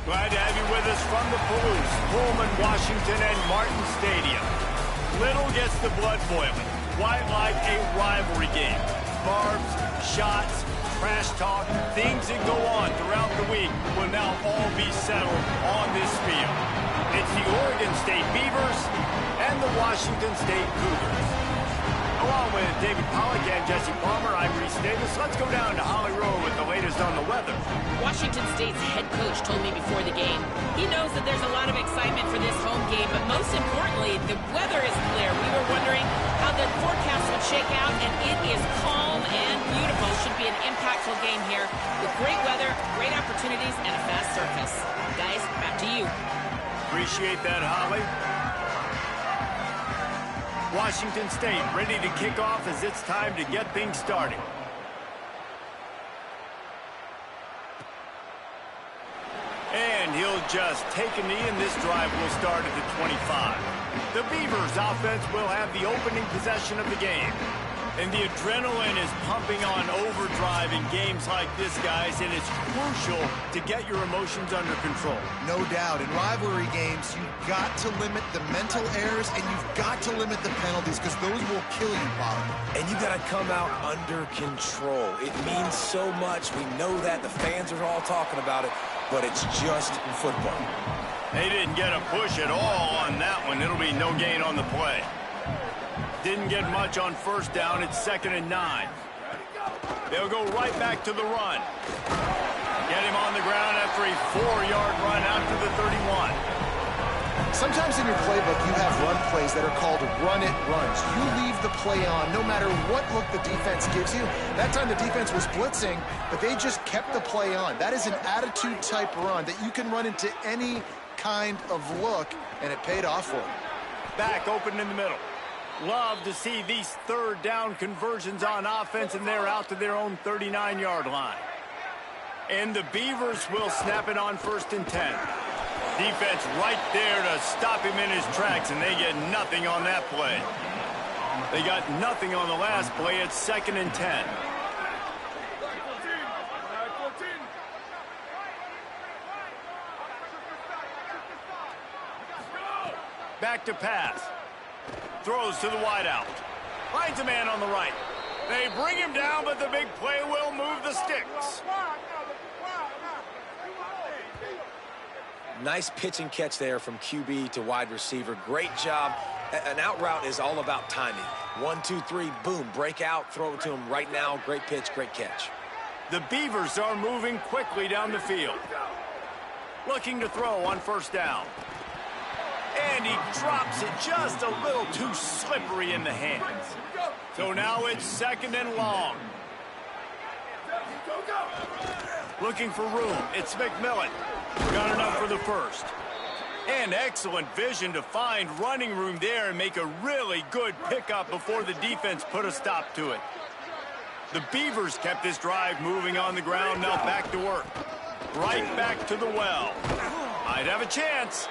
Glad to have you with us from the Palouse, Pullman, Washington, and Martin Stadium. Little gets the blood boiling. Quite like a rivalry game. Barbs, shots, trash talk, things that go on throughout the week will now all be settled on this field. It's the Oregon State Beavers and the Washington State Cougars. Along with David Pollack and Jesse Palmer, I'm Reese Davis. Let's go down to Holly Rowe with the latest on the weather. Washington State's head coach told me before the game, he knows that there's a lot of excitement for this home game, but most importantly, the weather is clear. We were wondering how the forecast would shake out, and it is calm and beautiful. Should be an impactful game here with great weather, great opportunities, and a fast surface. Guys, back to you. Appreciate that, Holly. Washington State ready to kick off as it's time to get things started. And he'll just take a knee, and this drive will start at the 25. The Beavers offense will have the opening possession of the game. And the adrenaline is pumping on overdrive in games like this, guys, and it's crucial to get your emotions under control. No doubt. In rivalry games, you've got to limit the mental errors, and you've got to limit the penalties, because those will kill you, Bob. And you got to come out under control. It means so much. We know that. The fans are all talking about it, but it's just football. They didn't get a push at all on that one. It'll be no gain on the play. Didn't get much on first down. It's 2nd and 9. They'll go right back to the run. Get him on the ground after a 4-yard run out to the 31. Sometimes in your playbook, you have run plays that are called run-it runs. You leave the play on no matter what look the defense gives you. That time the defense was blitzing, but they just kept the play on. That is an attitude-type run that you can run into any kind of look, and it paid off for them. Back open in the middle. Love to see these third down conversions on offense, and they're out to their own 39-yard line. And the Beavers will snap it on 1st and 10. Defense right there to stop him in his tracks, and they get nothing on that play. They got nothing on the last play. It's 2nd and 10. Back to pass. Throws to the wideout. Finds a man on the right. They bring him down, but the big play will move the sticks. Nice pitch and catch there from QB to wide receiver. Great job. An out route is all about timing. 1, 2, 3, boom, break out, throw it to him right now. Great pitch, great catch. The Beavers are moving quickly down the field. Looking to throw on 1st down. And he drops it just a little too slippery in the hands. So now it's 2nd and long. Looking for room. It's McMillan. Got enough for the first. And excellent vision to find running room there and make a really good pickup before the defense put a stop to it. The Beavers kept this drive moving on the ground. Now back to work. Right back to the well. Might have a chance.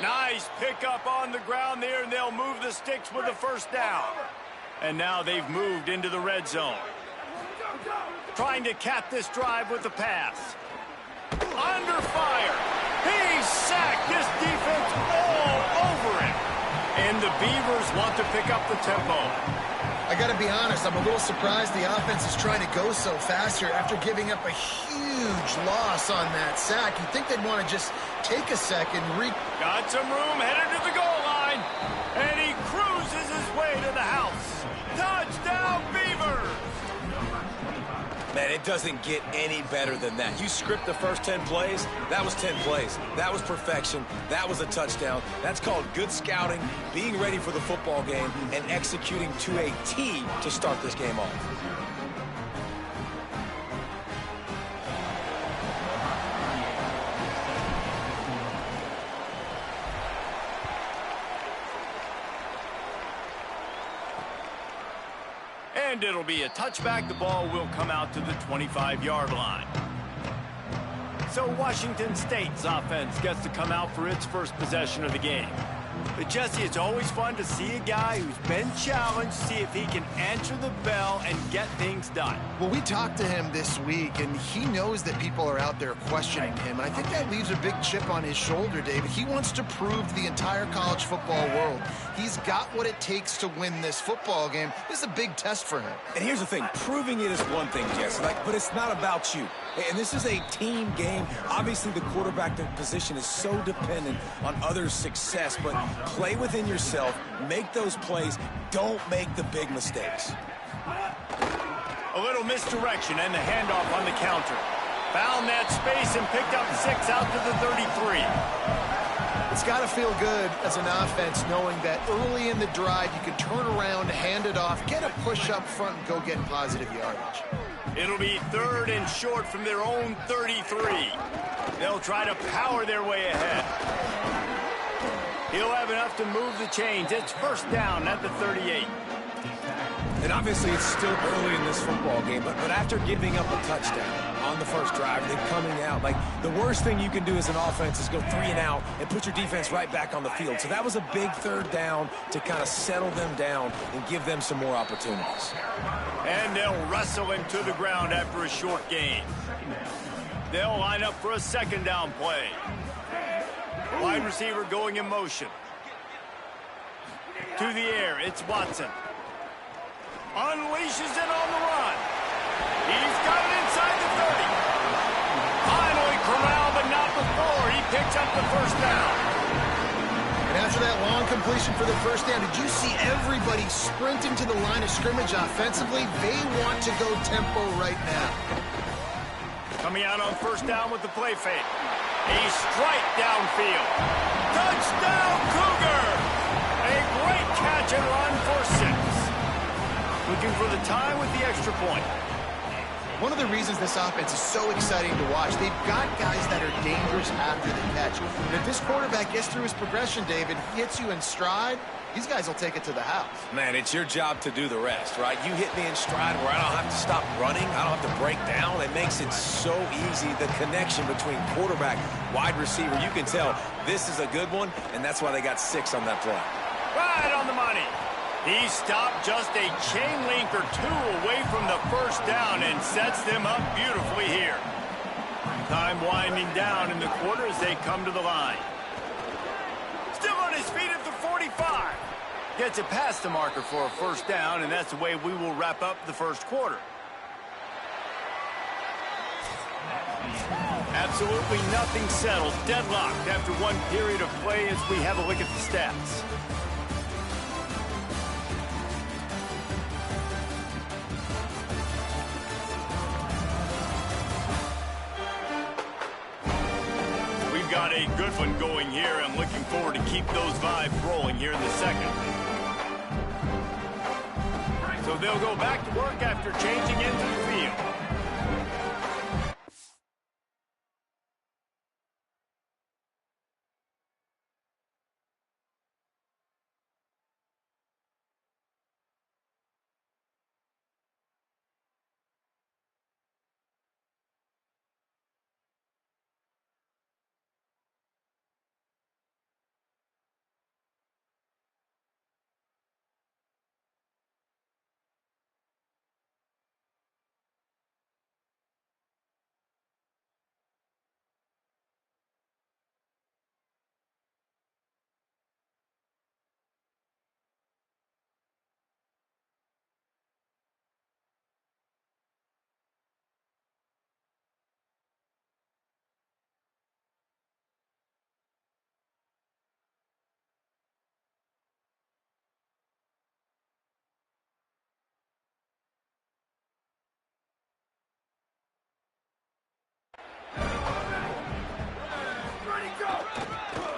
Nice pickup on the ground there, and they'll move the sticks with the 1st down. And now they've moved into the red zone. Trying to cap this drive with the pass. Under fire. He's sacked. This defense all over him. And the Beavers want to pick up the tempo. I got to be honest, I'm a little surprised the offense is trying to go so fast here after giving up a huge loss on that sack. You'd think they'd want to just take a second. Got some room, headed to the goal line. And he cruises his way to the house. Touchdown, Beavers! Man, it doesn't get any better than that. You script the first 10 plays, that was 10 plays. That was perfection. That was a touchdown. That's called good scouting, being ready for the football game, and executing to a T to start this game off. And it'll be a touchback. The ball will come out to the 25-yard line. So Washington State's offense gets to come out for its first possession of the game. But Jesse, it's always fun to see a guy who's been challenged, see if he can answer the bell and get things done. Well, we talked to him this week, and he knows that people are out there questioning him. And I think that leaves a big chip on his shoulder, David. He wants to prove to the entire college football world he's got what it takes to win this football game. This is a big test for him. And here's the thing. Proving it is one thing, Jesse, but it's not about you. And this is a team game. Obviously, the quarterback position is so dependent on others' success, but play within yourself, make those plays, don't make the big mistakes. A little misdirection and the handoff on the counter. Found that space and picked up 6 out to the 33. It's got to feel good as an offense knowing that early in the drive you can turn around, hand it off, get a push up front, and go get positive yardage. It'll be 3rd and short from their own 33. They'll try to power their way ahead. He'll have enough to move the chains. It's 1st down at the 38. And obviously it's still early in this football game, but after giving up a touchdown on the first drive, then coming out, like the worst thing you can do as an offense is go 3 and out and put your defense right back on the field. So that was a big 3rd down to kind of settle them down and give them some more opportunities. And they'll wrestle him to the ground after a short gain. They'll line up for a 2nd down play. Wide receiver going in motion. To the air, it's Watson. Unleashes it on the run. He's got it inside the 30. Finally corralled, but not before. He picks up the 1st down. And after that long completion for the 1st down, did you see everybody sprinting to the line of scrimmage offensively? They want to go tempo right now. Coming out on 1st down with the play fake. A strike downfield. Touchdown, Cougar! A great catch and run for 6. Looking for the tie with the extra point. One of the reasons this offense is so exciting to watch, they've got guys that are dangerous after the catch. And if this quarterback gets through his progression, David, hits you in stride, these guys will take it to the house. Man, it's your job to do the rest, right? You hit me in stride where I don't have to stop running. I don't have to break down. It makes it so easy, the connection between quarterback, wide receiver. You can tell this is a good one, and that's why they got 6 on that play. Right on the money. He stopped just a chain link or 2 away from the 1st down and sets them up beautifully here. Time winding down in the quarter as they come to the line. Still on his feet at the 45. Gets it past the marker for a 1st down, and that's the way we will wrap up the 1st quarter. Absolutely nothing settled. Deadlocked after one period of play as we have a look at the stats. Got a good one going here. I'm looking forward to keep those vibes rolling here in the 2nd. So they'll go back to work after changing into the field.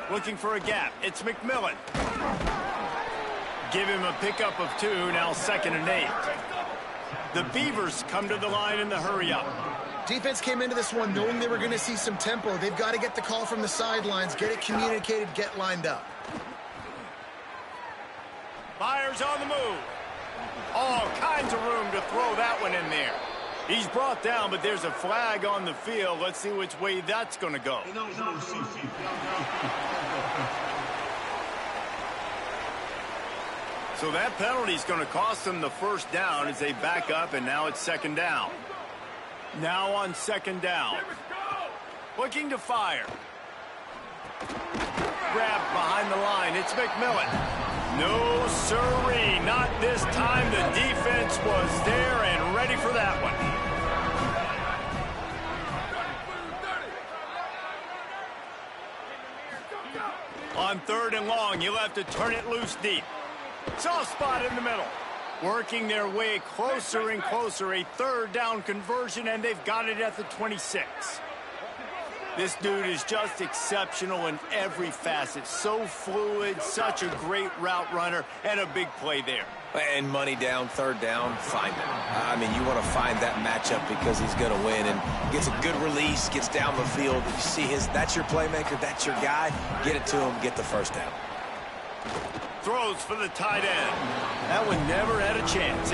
Looking for a gap. It's McMillan. Give him a pickup of 2, now 2nd and 8. The Beavers come to the line in the hurry-up. Defense came into this one knowing they were going to see some tempo. They've got to get the call from the sidelines, get it communicated, get lined up. Myers on the move. All kinds of room to throw that one in there. He's brought down, but there's a flag on the field. Let's see which way that's going to go. So that penalty is going to cost them the first down as they back up, and now it's second down. Now on second down. Looking to fire. Grabbed behind the line. It's McMillan. No, sirree. Not this time. The defense was there and ready for that one. On third and long, you'll have to turn it loose deep. Soft spot in the middle. Working their way closer and closer. A third down conversion, and they've got it at the 26. This dude is just exceptional in every facet. So fluid, such a great route runner, and a big play there. And money down, third down, find him. I mean, you want to find that matchup because he's going to win and gets a good release, gets down the field. You see that's your playmaker, that's your guy. Get it to him, get the first down. Throws for the tight end. That one never had a chance.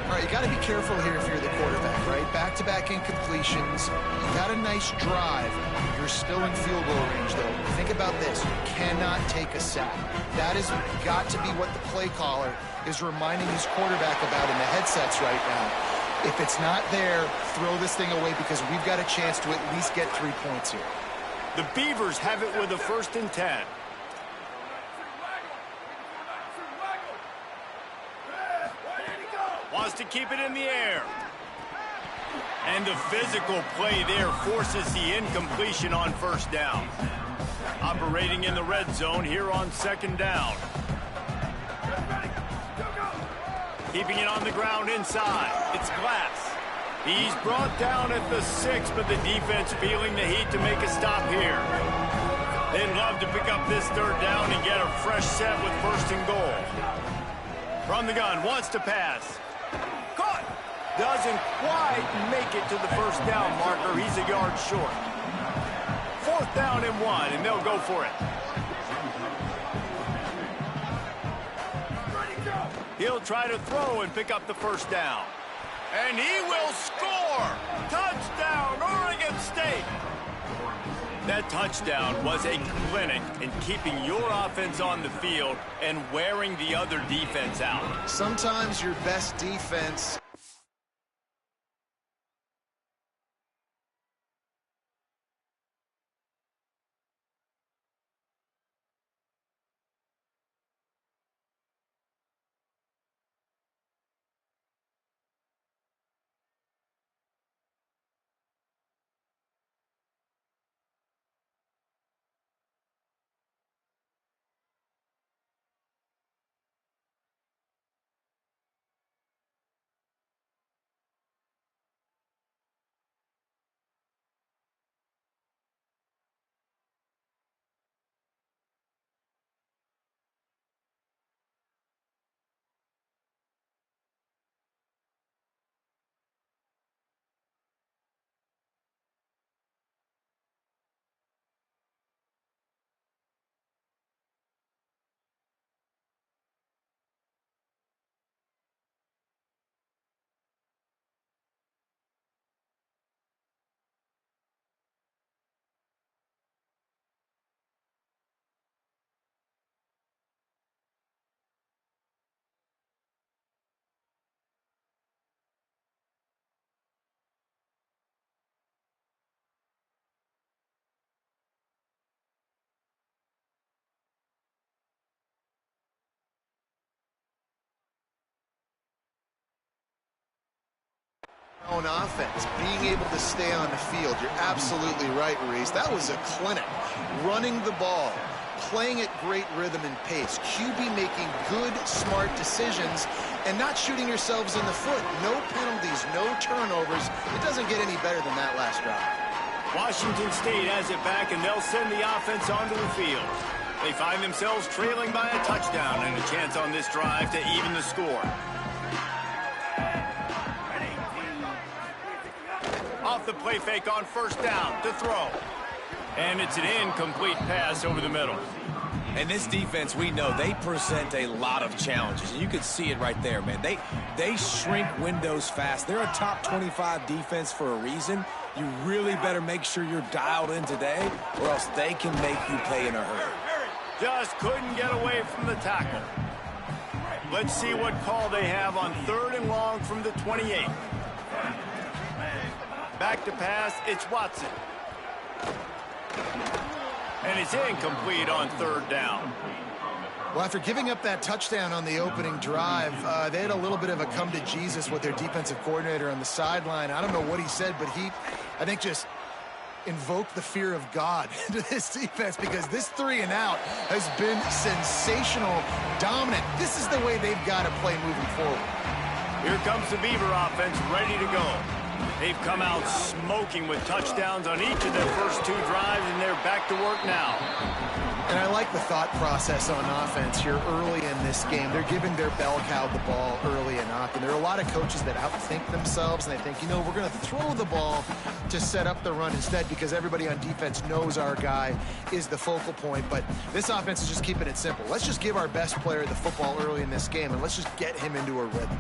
All right, you got to be careful here if you're the quarterback, right? Back-to-back incompletions. You got a nice drive. You're still in field goal range, though. Think about this. You cannot take a sack. That has got to be what the play caller is reminding his quarterback about in the headsets right now. If it's not there, throw this thing away because we've got a chance to at least get 3 points here. The Beavers have it with a 1st and 10. Wants to keep it in the air. And the physical play there forces the incompletion on first down. Operating in the red zone here on second down. Keeping it on the ground inside. It's Glass. He's brought down at the 6, but the defense feeling the heat to make a stop here. They'd love to pick up this third down and get a fresh set with 1st and goal. From the gun, wants to pass. Caught. Doesn't quite make it to the first down marker. He's a yard short. 4th down and 1, and they'll go for it. He'll try to throw and pick up the first down. And he will score! Touchdown, Oregon State! That touchdown was a clinic in keeping your offense on the field and wearing the other defense out. Sometimes your best defense... on offense, being able to stay on the field. You're absolutely right, Reese. That was a clinic. Running the ball, playing at great rhythm and pace. QB making good, smart decisions and not shooting yourselves in the foot. No penalties, no turnovers. It doesn't get any better than that last drive. Washington State has it back, and they'll send the offense onto the field. They find themselves trailing by a touchdown and a chance on this drive to even the score. Off the play fake on first down to throw. And it's an incomplete pass over the middle. And this defense, we know, they present a lot of challenges. And you can see it right there, man. They shrink windows fast. They're a top 25 defense for a reason. You really better make sure you're dialed in today, or else they can make you pay in a hurry. Just couldn't get away from the tackle. Let's see what call they have on 3rd and long from the 28. Back to pass, it's Watson. And it's incomplete on 3rd down. Well, after giving up that touchdown on the opening drive, they had a little bit of a come to Jesus with their defensive coordinator on the sideline. I don't know what he said, but he, I think, just invoked the fear of God into this defense, because this 3 and out has been sensational, dominant. This is the way they've got to play moving forward. Here comes the Beaver offense ready to go. They've come out smoking with touchdowns on each of their first 2 drives, and they're back to work now. And I like the thought process on offense here early in this game. They're giving their bell cow the ball early and often. There are a lot of coaches that outthink themselves, and they think, you know, we're going to throw the ball to set up the run instead, because everybody on defense knows our guy is the focal point. But this offense is just keeping it simple. Let's just give our best player the football early in this game, and let's just get him into a rhythm.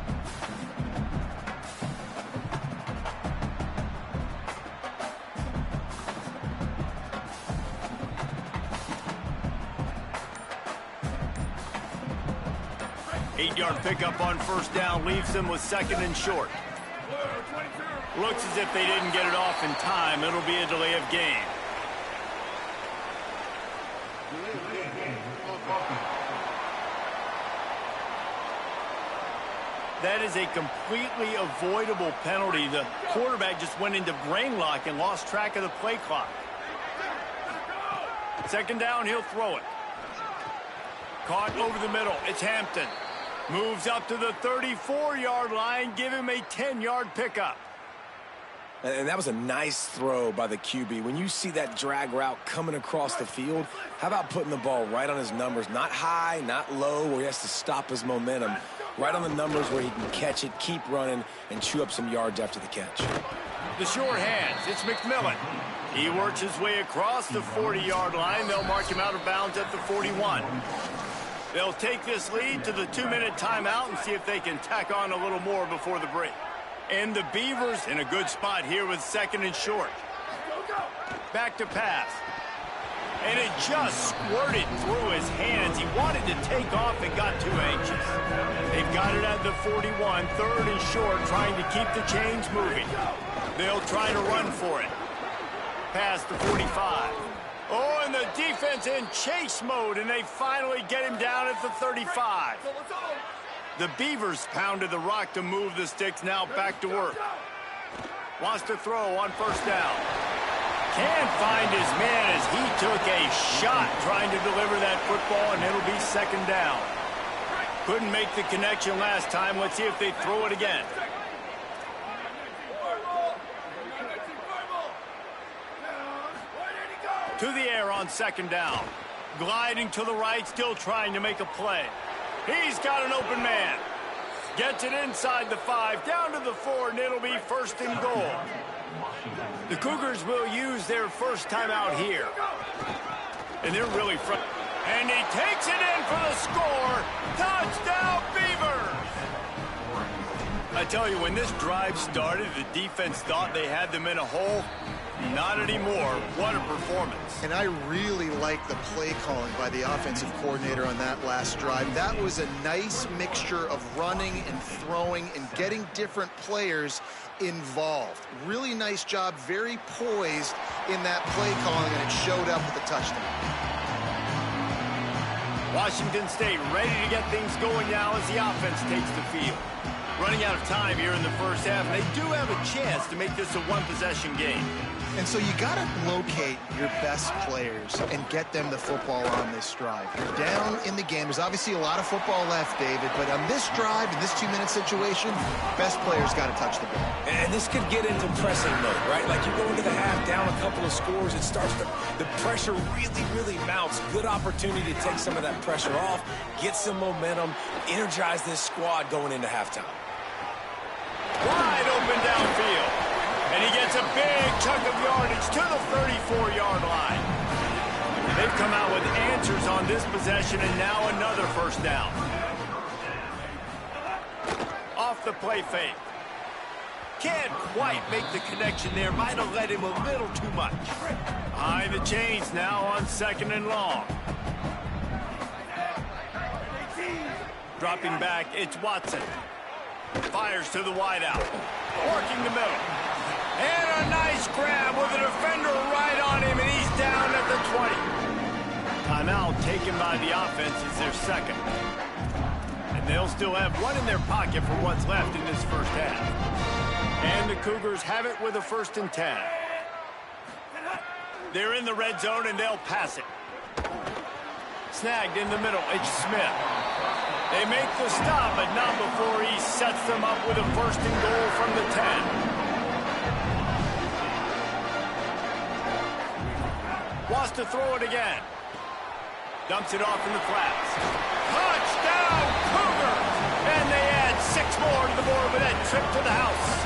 Eight-yard pickup on 1st down leaves them with 2nd and short. Looks as if they didn't get it off in time. It'll be a delay of game. That is a completely avoidable penalty. The quarterback just went into brain lock and lost track of the play clock. 2nd down, he'll throw it. Caught over the middle. It's Hampton. Moves up to the 34-yard line. Give him a 10-yard pickup. And that was a nice throw by the QB. When you see that drag route coming across the field, how about putting the ball right on his numbers? Not high, not low, where he has to stop his momentum. Right on the numbers where he can catch it, keep running, and chew up some yards after the catch. The short hands. It's McMillan. He works his way across the 40-yard line. They'll mark him out of bounds at the 41. They'll take this lead to the 2-minute timeout and see if they can tack on a little more before the break. And the Beavers in a good spot here with 2nd and short. Back to pass. And it just squirted through his hands. He wanted to take off and got too anxious. They've got it at the 41, 3rd and short, trying to keep the chains moving. They'll try to run for it. Past the 45. Oh, and the defense in chase mode, and they finally get him down at the 35. The Beavers pounded the rock to move the sticks, now back to work. Wants to throw on 1st down. Can't find his man as he took a shot trying to deliver that football, and it'll be 2nd down. Couldn't make the connection last time. Let's see if they throw it again. To the air on 2nd down. Gliding to the right, still trying to make a play. He's got an open man. Gets it inside the 5, down to the 4, and it'll be 1st and goal. The Cougars will use their first timeout here. And they're really front. And he takes it in for the score. Touchdown, Beavers! I tell you, when this drive started, the defense thought they had them in a hole. Not anymore. What a performance. And I really like the play calling by the offensive coordinator on that last drive. That was a nice mixture of running and throwing and getting different players involved. Really nice job, very poised in that play calling, and it showed up with a touchdown. Washington State ready to get things going now as the offense takes the field. Running out of time here in the first half, and they do have a chance to make this a one-possession game. And so you got to locate your best players and get them the football on this drive. You're down in the game. There's obviously a lot of football left, David, but on this drive, in this 2-minute situation, best players got to touch the ball. And this could get into pressing mode, right? Like you go into the half, down a couple of scores, it starts to, the pressure really mounts. Good opportunity to take some of that pressure off, get some momentum, energize this squad going into halftime. Wide open downfield. And he gets a big chunk of yardage to the 34-yard line. They've come out with answers on this possession, and now another first down. Off the play fake. Can't quite make the connection there. Might have led him a little too much. Behind the chains now on 2nd and long. Dropping back, it's Watson. Fires to the wideout. Working the middle. And a nice grab with a defender right on him, and he's down at the 20. Timeout taken by the offense is their second. And they'll still have one in their pocket for what's left in this first half. And the Cougars have it with a 1st and 10. They're in the red zone, and they'll pass it. Snagged in the middle, it's Smith. They make the stop, but not before he sets them up with a 1st and goal from the 10. Wants to throw it again. Dumps it off in the flats. Touchdown, Cougars! And they add 6 more to the board with that trip to the house.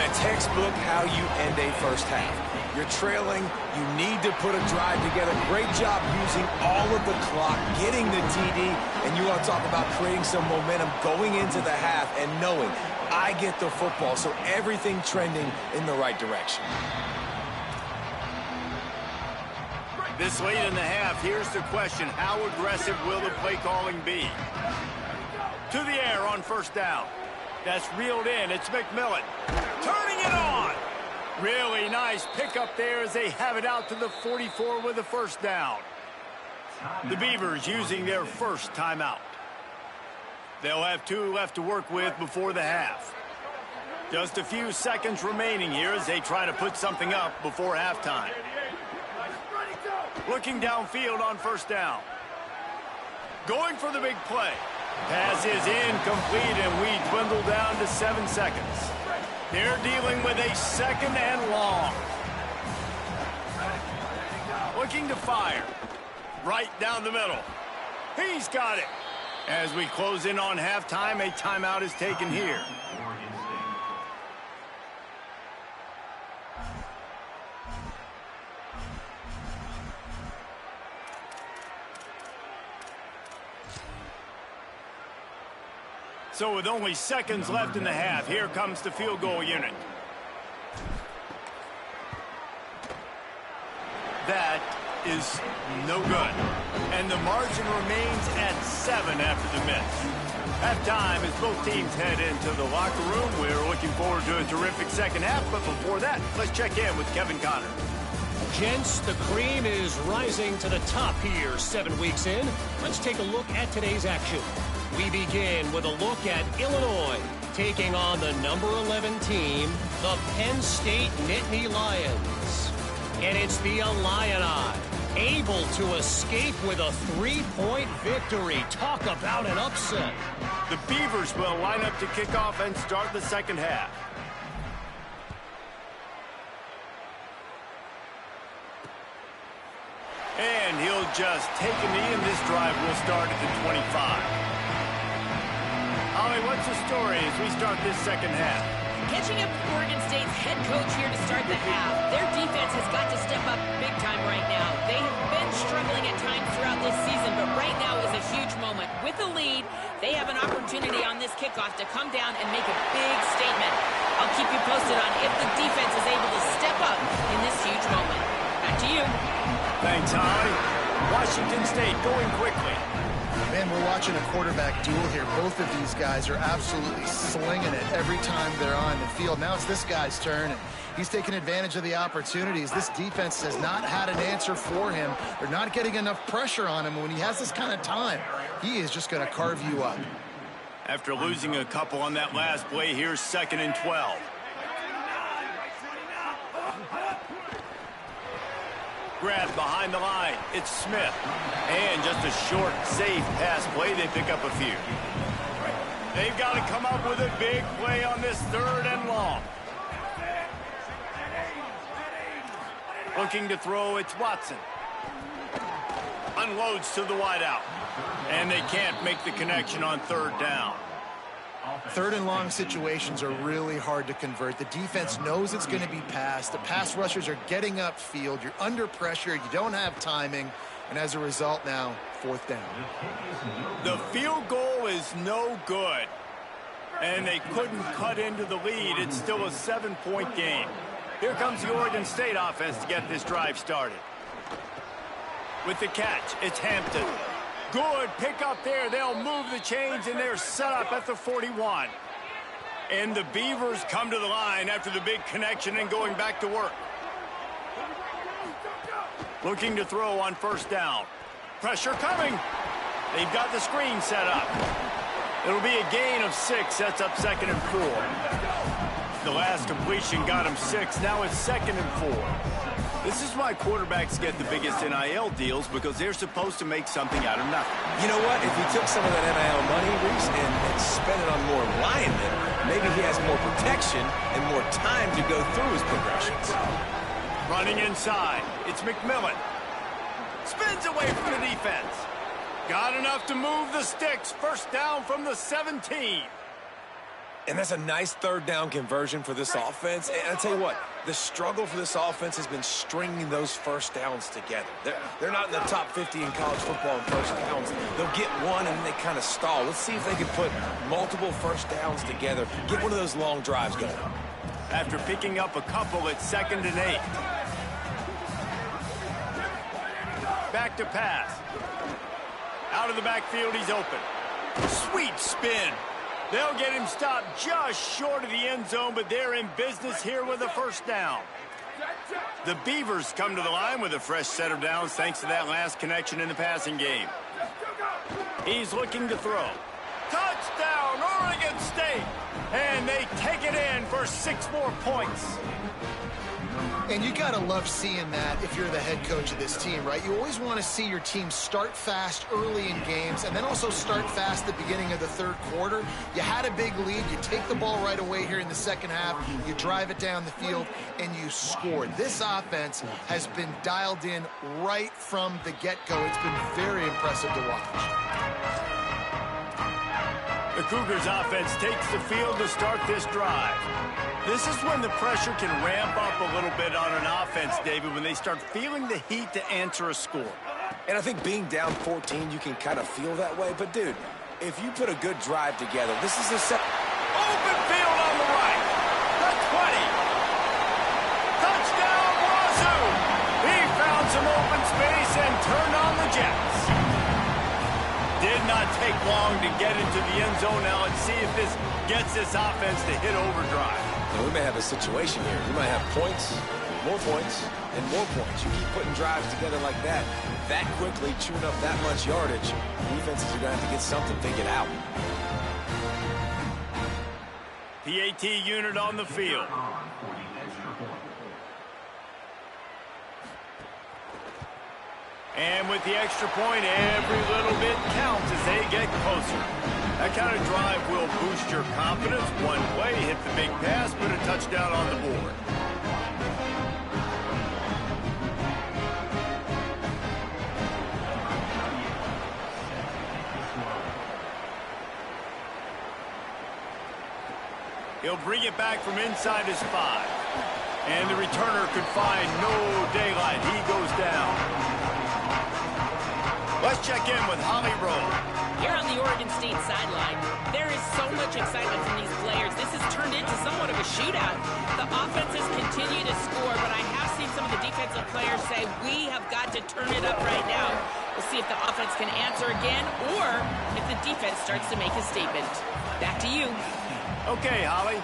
The textbook how you end a first half. You're trailing. You need to put a drive together. Great job using all of the clock, getting the TD, and you want to talk about creating some momentum going into the half and knowing I get the football, so everything trending in the right direction. This late in the half, here's the question. How aggressive will the play calling be? To the air on 1st down. That's reeled in. It's McMillan. Turning it on. Really nice pickup there as they have it out to the 44 with a 1st down. The Beavers using their first timeout. They'll have 2 left to work with before the half. Just a few seconds remaining here as they try to put something up before halftime. Looking downfield on 1st down. Going for the big play. Pass is incomplete, and we dwindle down to 7 seconds. They're dealing with a 2nd and long. Looking to fire. Right down the middle. He's got it. As we close in on halftime, a timeout is taken here. So with only seconds left in the half, here comes the field goal unit. That is no good. And the margin remains at 7 after the miss. Halftime as both teams head into the locker room. We're looking forward to a terrific second half, but before that, let's check in with Kevin Connor. Gents, the cream is rising to the top here 7 weeks in. Let's take a look at today's action. We begin with a look at Illinois taking on the number 11 team, the Penn State Nittany Lions. And it's the Illini able to escape with a 3-point victory. Talk about an upset. The Beavers will line up to kick off and start the second half. And he'll just take a knee, and this drive will start at the 25. Holly, what's the story as we start this second half? Catching up with Oregon State's head coach here to start the half. Their defense has got to step up big time right now. They have been struggling at times throughout this season, but right now is a huge moment. With a lead, they have an opportunity on this kickoff to come down and make a big statement. I'll keep you posted on if the defense is able to step up in this huge moment. Back to you. Thanks, Holly. Washington State going quickly. Man, we're watching a quarterback duel here. Both of these guys are absolutely slinging it every time they're on the field. Now it's this guy's turn, and he's taking advantage of the opportunities. This defense has not had an answer for him. They're not getting enough pressure on him. When he has this kind of time, he is just going to carve you up. After losing a couple on that last play, here's 2nd and 12. Grab behind the line. It's Smith. And just a short, safe pass play. They pick up a few. They've got to come up with a big play on this 3rd and long. Looking to throw, it's Watson. Unloads to the wideout. And they can't make the connection on 3rd down. Third and long situations are really hard to convert. The defense knows it's going to be passed. The pass rushers are getting upfield. You're under pressure. You don't have timing. And as a result now, fourth down. The field goal is no good. And they couldn't cut into the lead. It's still a 7-point game. Here comes the Oregon State offense to get this drive started. With the catch, it's Hampton. Good pick up there. They'll move the chains, and they're set up at the 41. And the Beavers come to the line after the big connection and going back to work. Looking to throw on first down. Pressure coming. They've got the screen set up. It'll be a gain of 6. Sets up 2nd and 4. The last completion got him 6. Now it's 2nd and 4. This is why quarterbacks get the biggest NIL deals, because they're supposed to make something out of nothing. You know what? If he took some of that NIL money, Reese, and spent it on more linemen, maybe he has more protection and more time to go through his progressions. Running inside. It's McMillan. Spins away from the defense. Got enough to move the sticks. First down from the 17. And that's a nice third down conversion for this offense. And I'll tell you what, the struggle for this offense has been stringing those first downs together. They're not in the top 50 in college football in first downs. They'll get one and then they kind of stall. Let's see if they can put multiple first downs together. Get one of those long drives going. After picking up a couple, it's 2nd and 8. Back to pass. Out of the backfield, he's open. Sweet spin. They'll get him stopped just short of the end zone, but they're in business here with a first down. The Beavers come to the line with a fresh set of downs thanks to that last connection in the passing game. He's looking to throw. Touchdown, Oregon State! And they take it in for 6 more points. And you got to love seeing that if you're the head coach of this team, right? You always want to see your team start fast early in games and then also start fast at the beginning of the third quarter. You had a big lead. You take the ball right away here in the second half. You drive it down the field, and you score. This offense has been dialed in right from the get-go. It's been very impressive to watch. The Cougars offense takes the field to start this drive. This is when the pressure can ramp up a little bit on an offense, David, when they start feeling the heat to answer a score. And I think being down 14, you can kind of feel that way. But, dude, if you put a good drive together, this is a set. Open field on the right. The 20. Touchdown, Wazoo. He found some open space and turned on the Jets. Did not take long to get into the end zone. Now let's see if this gets this offense to hit overdrive. Now, we may have a situation here. We might have points, more points, and more points. You keep putting drives together like that quickly, chewing up that much yardage, defenses are going to have to get something figured out. PAT unit on the field. And with the extra point, every little bit counts as they get closer. That kind of drive will boost your confidence. One play, hit the big pass, put a touchdown on the board. He'll bring it back from inside his 5. And the returner could find no daylight. He goes down. Let's check in with Holly Rowe. Here on the Oregon State sideline, there is so much excitement from these players. This has turned into somewhat of a shootout. The offenses continue to score, but I have seen some of the defensive players say, we have got to turn it up right now. We'll see if the offense can answer again or if the defense starts to make a statement. Back to you. Okay, Holly.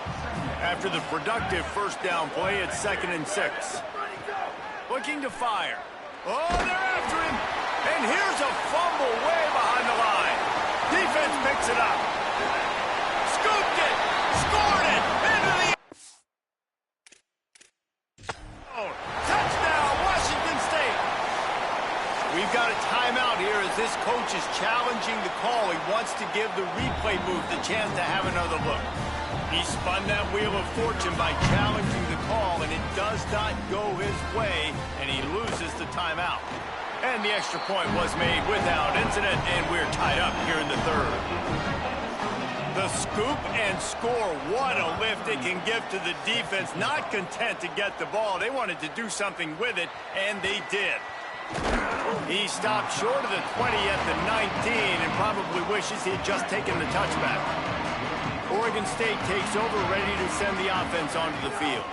After the productive first down play, it's 2nd and 6. Looking to fire. Oh, they're after him. And here's a fumble way behind the line. Defense picks it up. Scooped it. Scored it. Into the oh, touchdown, Washington State. We've got a timeout here as this coach is challenging the call. He wants to give the replay booth the chance to have another look. He spun that wheel of fortune by challenging the call, and it does not go his way, and he loses the timeout. And the extra point was made without incident, and we're tied up here in the third. The scoop and score. What a lift it can give to the defense. Not content to get the ball. They wanted to do something with it, and they did. He stopped short of the 20 at the 19 and probably wishes he had just taken the touchback. Oregon State takes over, ready to send the offense onto the field.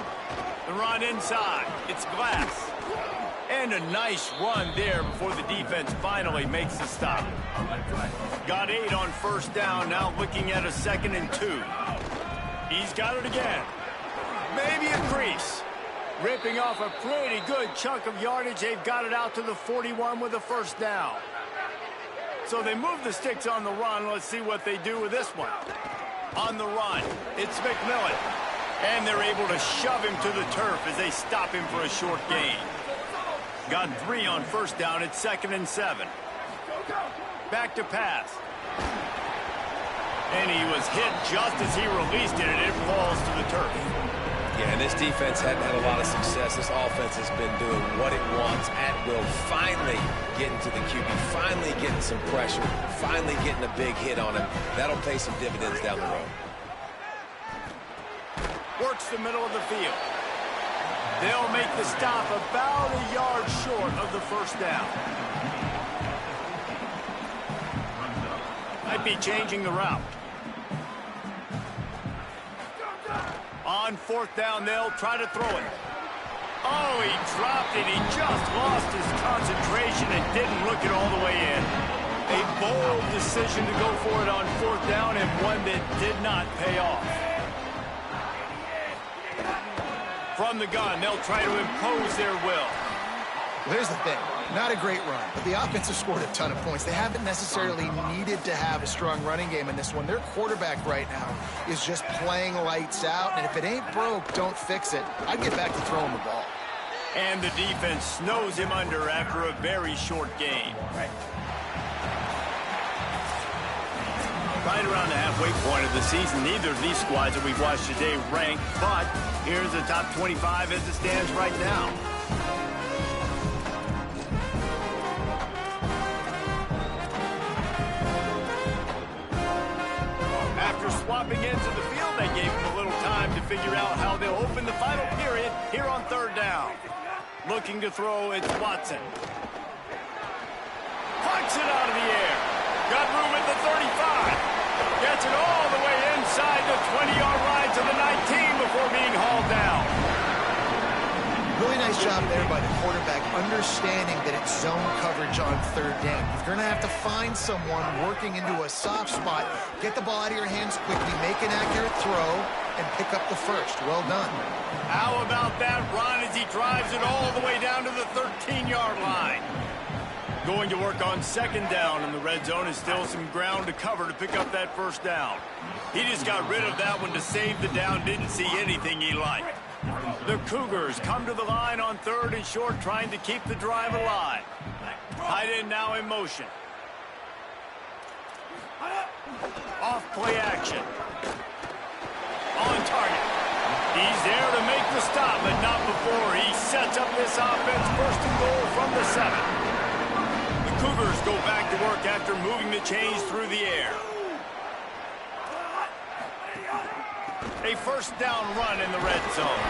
The run inside. It's Glass. And a nice run there before the defense finally makes the stop. Got 8 on first down, now looking at a 2nd and 2. He's got it again. Maybe a crease. Ripping off a pretty good chunk of yardage. They've got it out to the 41 with a first down. So they move the sticks on the run. Let's see what they do with this one. On the run, it's McMillan. And they're able to shove him to the turf as they stop him for a short gain. Got 3 on first down. It's 2nd and 7. Back to pass. And he was hit just as he released it, and it falls to the turf. Yeah, and this defense hadn't had a lot of success. This offense has been doing what it wants at will. Finally getting to the QB, finally getting some pressure, finally getting a big hit on him. That'll pay some dividends down the road. Works the middle of the field. They'll make the stop about a yard short of the first down. Might be changing the route. On 4th down, they'll try to throw it. Oh, he dropped it. He just lost his concentration and didn't look it all the way in. A bold decision to go for it on 4th down, and one that did not pay off. From the gun, they'll try to impose their will. Here's the thing. Not a great run, but the offense has scored a ton of points. They haven't necessarily needed to have a strong running game in this one. Their quarterback right now is just playing lights out, and if it ain't broke, don't fix it. I'd get back to throwing the ball. And the defense snows him under after a very short game. Right around the halfway point of the season, neither of these squads that we've watched today rank, but here's the top 25 as it stands right now. After swapping into the field, they gave him a little time to figure out how they'll open the final period here on 3rd down. Looking to throw, it's Watson. Punts it out of the air. Got room at the 35. Gets it all the way inside the 20-yard line to the 19 before being hauled down. Really nice job there by the quarterback, understanding that it's zone coverage on 3rd down. You're going to have to find someone working into a soft spot, get the ball out of your hands quickly, make an accurate throw, and pick up the first. Well done. How about that run as he drives it all the way down to the 13-yard line? Going to work on 2nd down, and the red zone is still some ground to cover to pick up that first down. He just got rid of that one to save the down, didn't see anything he liked. The Cougars come to the line on 3rd and short, trying to keep the drive alive. Tight end now in motion. Off play action. On target. He's there to make the stop, but not before he sets up this offense 1st and goal from the 7. Cougars go back to work after moving the chains through the air. A first down run in the red zone.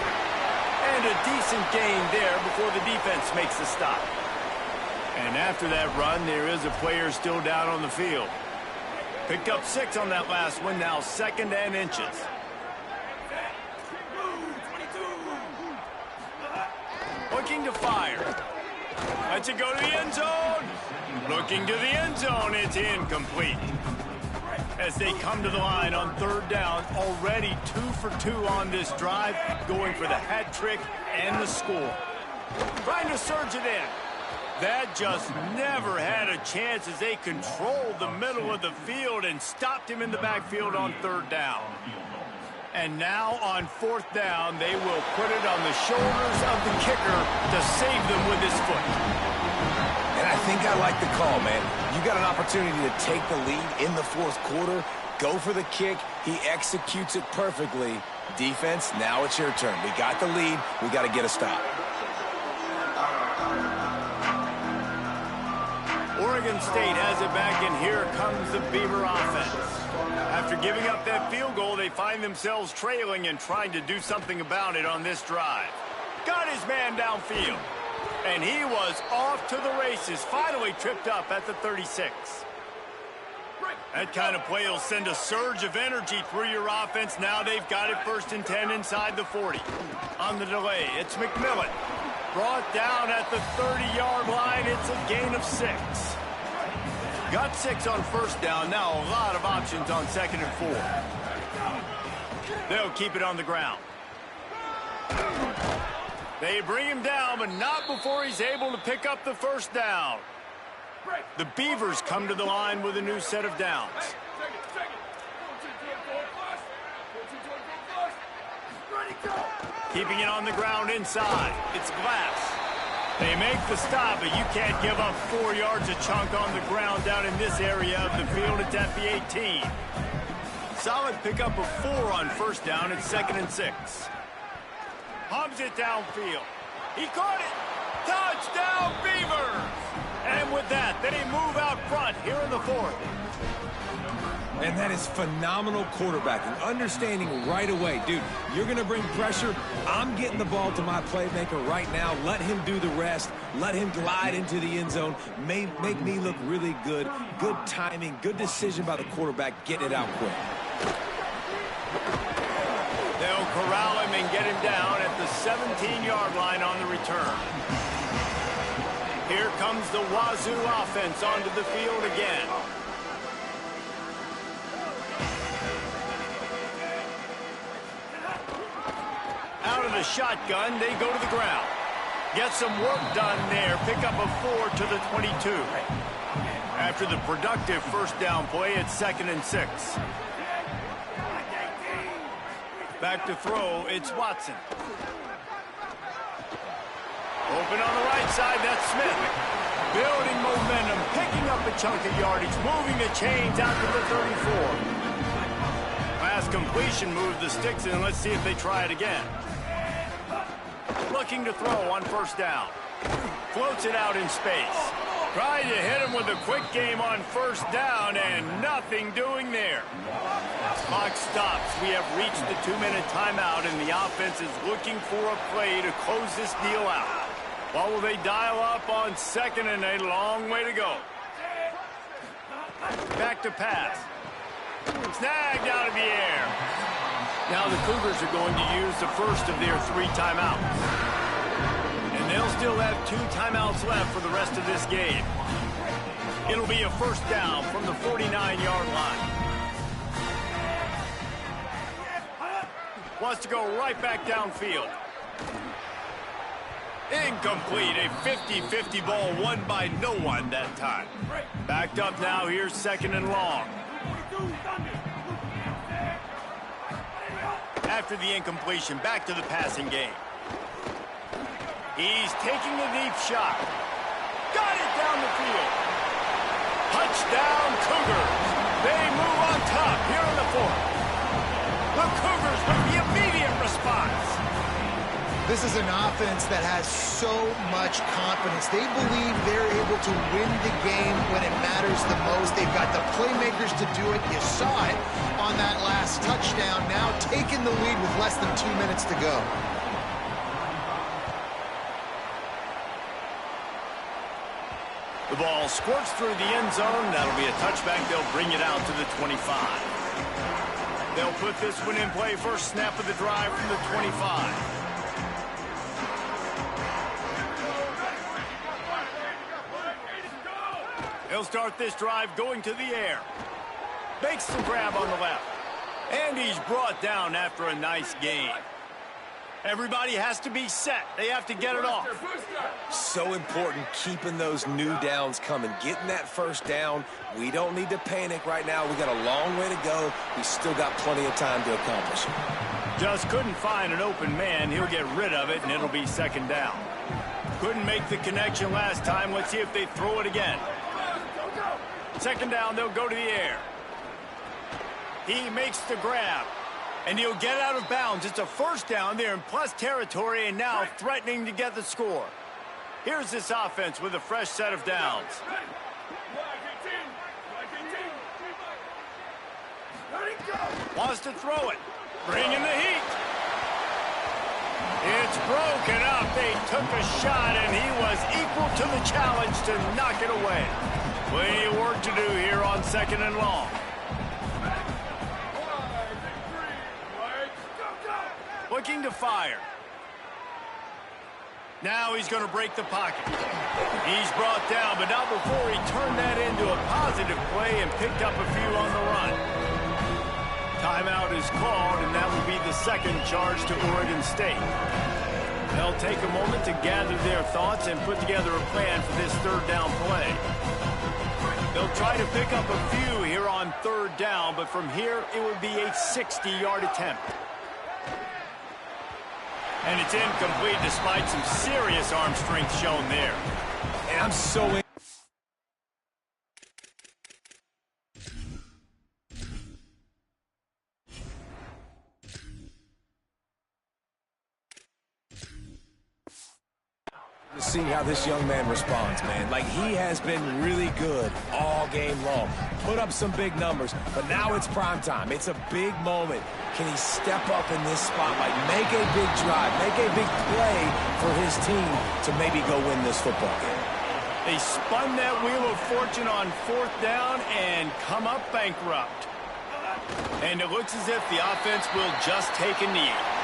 And a decent gain there before the defense makes the stop. And after that run, there is a player still down on the field. Picked up 6 on that last one, now 2nd and inches. Looking to fire. Lets it go to the end zone. Looking to the end zone. It's incomplete. As they come to the line on 3rd down, already 2 for 2 on this drive, going for the hat trick and the score. Trying to surge it in. That just never had a chance as they controlled the middle of the field and stopped him in the backfield on 3rd down. And now on 4th down, they will put it on the shoulders of the kicker to save them with his foot. And I think I like the call, man. You got an opportunity to take the lead in the 4th quarter. Go for the kick. He executes it perfectly. Defense, now it's your turn. We got the lead. We got to get a stop. Oregon State has it back, and here comes the Beaver offense. After giving up that field goal, they find themselves trailing and trying to do something about it on this drive. Got his man downfield, and he was off to the races, finally tripped up at the 36. That kind of play will send a surge of energy through your offense. Now they've got it 1st and 10 inside the 40. On the delay, it's McMillan. Brought down at the 30-yard line. It's a gain of 6. Got 6 on 1st down. Now a lot of options on 2nd and 4. They'll keep it on the ground. They bring him down, but not before he's able to pick up the 1st down. The Beavers come to the line with a new set of downs. Keeping it on the ground inside. It's Glass. They make the stop, but you can't give up 4 yards a chunk on the ground down in this area of the field. It's at the 18. Solid pickup of 4 on 1st down. It's 2nd and 6. Hubs it downfield. He caught it. Touchdown, Beavers! And with that, they move out front here in the 4th. And that is phenomenal quarterbacking. Understanding right away, dude, you're going to bring pressure. I'm getting the ball to my playmaker right now. Let him do the rest. Let him glide into the end zone. Make me look really good. Good timing, good decision by the quarterback, getting it out quick. They'll corral him and get him down at the 17-yard line on the return. Here comes the Wazoo offense onto the field again. Out of the shotgun, they go to the ground. Get some work done there. Pick up a 4 to the 22. After the productive 1st down play, it's 2nd and 6. Back to throw, it's Watson. Open on the right side, that's Smith. Building momentum, picking up a chunk of yardage, moving the chains out to the 34. Pass completion, move the sticks in. Let's see if they try it again. Looking to throw on 1st down. Floats it out in space. Trying to hit him with a quick game on 1st down, and nothing doing there. Clock stops. We have reached the 2-minute timeout, and the offense is looking for a play to close this deal out. What will they dial up on 2nd and a long way to go? Back to pass. Snagged out of the air. Now the Cougars are going to use the first of their 3 timeouts. And they'll still have 2 timeouts left for the rest of this game. It'll be a 1st down from the 49-yard line. Wants to go right back downfield. Incomplete. A 50-50 ball won by no one that time. Backed up now. Here's 2nd and long. After the incompletion, back to the passing game. He's taking a deep shot. Got it down the field. Touchdown, Cougars. They move on top here in the 4th. The Cougars with the immediate response. This is an offense that has so much confidence. They believe they're able to win the game when it matters the most. They've got the playmakers to do it. You saw it on that last touchdown. Now taking the lead with less than 2 minutes to go. The ball squirts through the end zone. That'll be a touchback. They'll bring it out to the 25. They'll put this one in play. First snap of the drive from the 25. He'll start this drive going to the air. Makes the grab on the left. And he's brought down after a nice gain. Everybody has to be set. They have to get it off. So important keeping those new downs coming. Getting that 1st down. We don't need to panic right now. We got a long way to go. We still got plenty of time to accomplish it. Just couldn't find an open man. He'll get rid of it, and it'll be 2nd down. Couldn't make the connection last time. Let's see if they throw it again. 2nd down, they'll go to the air. He makes the grab. And he'll get out of bounds. It's a 1st down there in plus territory, and now threatening to get the score. Here's this offense with a fresh set of downs. Wants to throw it. Bringing the heat. It's broken up. They took a shot, and he was equal to the challenge to knock it away. Plenty of work to do here on 2nd and long. Looking to fire. Now he's going to break the pocket. He's brought down, but not before he turned that into a positive play and picked up a few on the run. Timeout is called, and that will be the second charge to Oregon State. They'll take a moment to gather their thoughts and put together a plan for this 3rd down play. They'll try to pick up a few here on 3rd down, but from here it would be a 60-yard attempt. And it's incomplete despite some serious arm strength shown there. And I'm so see how this young man responds, man. Like, he has been really good all game long. Put up some big numbers, but now it's prime time. It's a big moment. Can he step up in this spotlight, make a big drive, make a big play for his team to maybe go win this football game? They spun that wheel of fortune on 4th down and come up bankrupt. And it looks as if the offense will just take a knee.